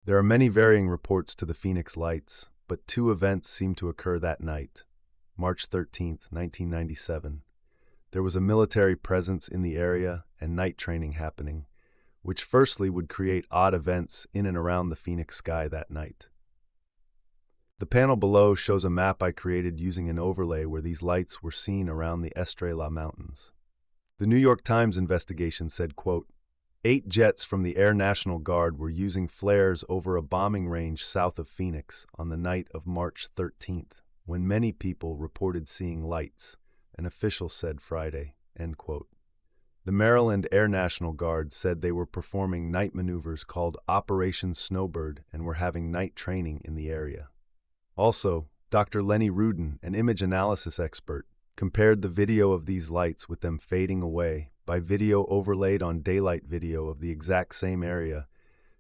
There are many varying reports to the Phoenix Lights, but two events seem to occur that night. March 13th, 1997. There was a military presence in the area and night training happening, which firstly would create odd events in and around the Phoenix sky that night. The panel below shows a map I created using an overlay where these lights were seen around the Estrella Mountains. The New York Times investigation said, quote, 8 jets from the Air National Guard were using flares over a bombing range south of Phoenix on the night of March 13th, when many people reported seeing lights, an official said Friday, end quote. The Maryland Air National Guard said they were performing night maneuvers called Operation Snowbird and were having night training in the area. Also, Dr. Lenny Rudin, an image analysis expert, compared the video of these lights with them fading away by video overlaid on daylight video of the exact same area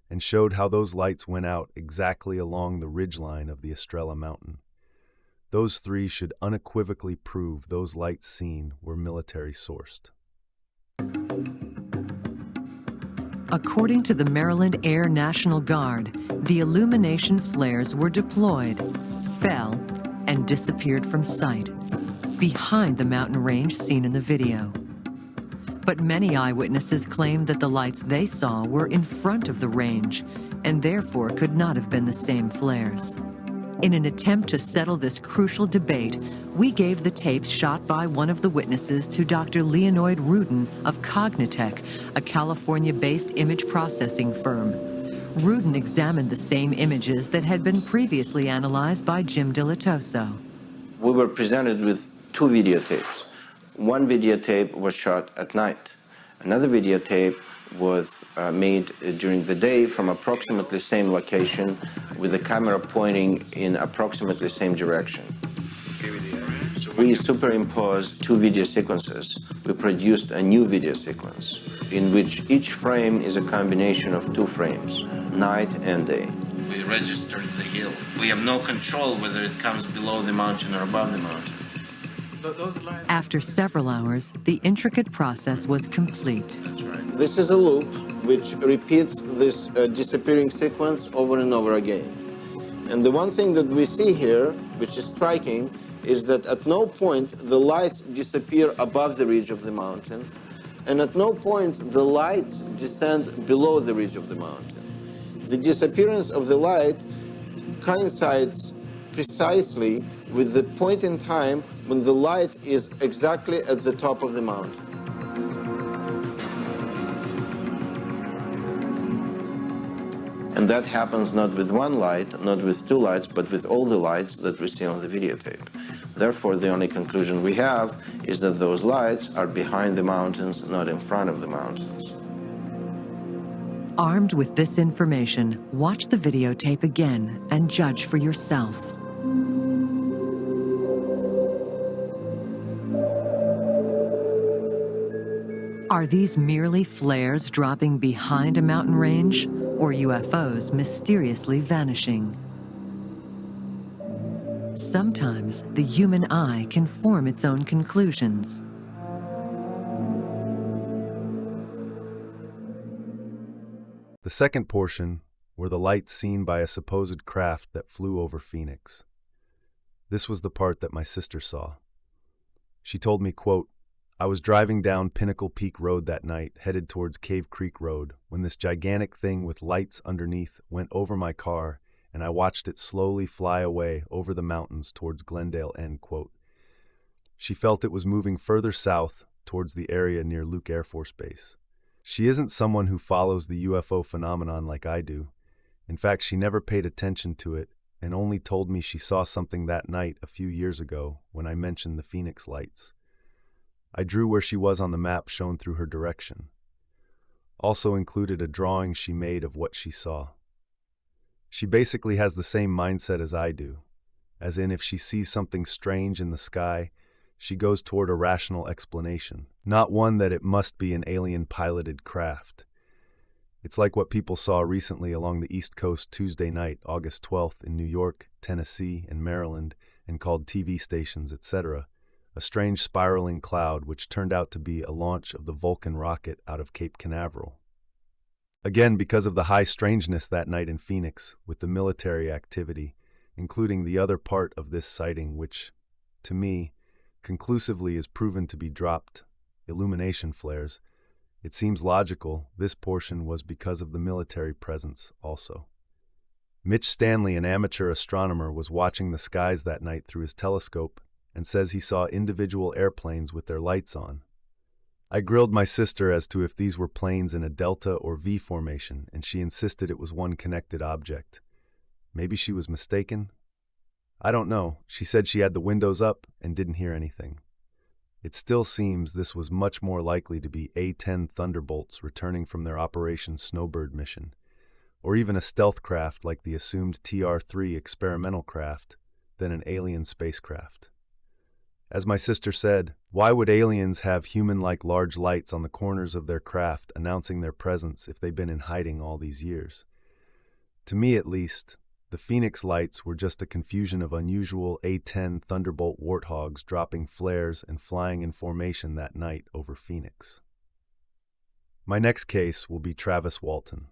and showed how those lights went out exactly along the ridgeline of the Estrella Mountain. Those three should unequivocally prove those lights seen were military sourced. According to the Maryland Air National Guard, the illumination flares were deployed, fell, and disappeared from sight, behind the mountain range seen in the video. But many eyewitnesses claimed that the lights they saw were in front of the range, and therefore could not have been the same flares. In an attempt to settle this crucial debate, we gave the tapes shot by one of the witnesses to Dr. Leonid Rudin of Cognitech, a California-based image processing firm. Rudin examined the same images that had been previously analyzed by Jim Dilatoso. We were presented with 2 videotapes. One videotape was shot at night. Another videotape was made during the day from approximately same location with the camera pointing in approximately same direction. We superimposed 2 video sequences. We produced a new video sequence in which each frame is a combination of 2 frames, night and day. We registered the hill. We have no control whether it comes below the mountain or above the mountain. After several hours, the intricate process was complete. That's right. This is a loop which repeats this disappearing sequence over and over again. And the one thing that we see here, which is striking, is that at no point the lights disappear above the ridge of the mountain, and at no point the lights descend below the ridge of the mountain. The disappearance of the light coincides precisely with the point in time when the light is exactly at the top of the mountain. And that happens not with one light, not with 2 lights, but with all the lights that we see on the videotape. Therefore, the only conclusion we have is that those lights are behind the mountains, not in front of the mountains. Armed with this information, watch the videotape again and judge for yourself. Are these merely flares dropping behind a mountain range, or UFOs mysteriously vanishing? Sometimes the human eye can form its own conclusions. The second portion were the lights seen by a supposed craft that flew over Phoenix. This was the part that my sister saw. She told me, quote, I was driving down Pinnacle Peak Road that night, headed towards Cave Creek Road, when this gigantic thing with lights underneath went over my car, and I watched it slowly fly away over the mountains towards Glendale, end quote. She felt it was moving further south towards the area near Luke Air Force Base. She isn't someone who follows the UFO phenomenon like I do. In fact, she never paid attention to it and only told me she saw something that night a few years ago when I mentioned the Phoenix Lights. I drew where she was on the map shown through her direction. Also included a drawing she made of what she saw. She basically has the same mindset as I do, as in if she sees something strange in the sky, she goes toward a rational explanation, not one that it must be an alien-piloted craft. It's like what people saw recently along the East Coast Tuesday night, August 12th in New York, Tennessee, and Maryland, and called TV stations, etc., a strange spiraling cloud which turned out to be a launch of the Vulcan rocket out of Cape Canaveral. Again, because of the high strangeness that night in Phoenix, with the military activity, including the other part of this sighting, which, to me, conclusively is proven to be dropped illumination flares, it seems logical this portion was because of the military presence also. Mitch Stanley, an amateur astronomer, was watching the skies that night through his telescope and says he saw individual airplanes with their lights on. I grilled my sister as to if these were planes in a delta or V formation, and she insisted it was one connected object. Maybe she was mistaken? I don't know. She said she had the windows up and didn't hear anything. It still seems this was much more likely to be A-10 Thunderbolts returning from their Operation Snowbird mission, or even a stealth craft like the assumed TR-3 experimental craft, than an alien spacecraft. As my sister said, why would aliens have human-like large lights on the corners of their craft announcing their presence if they've been in hiding all these years? To me, at least, the Phoenix lights were just a confusion of unusual A-10 Thunderbolt warthogs dropping flares and flying in formation that night over Phoenix. My next case will be Travis Walton.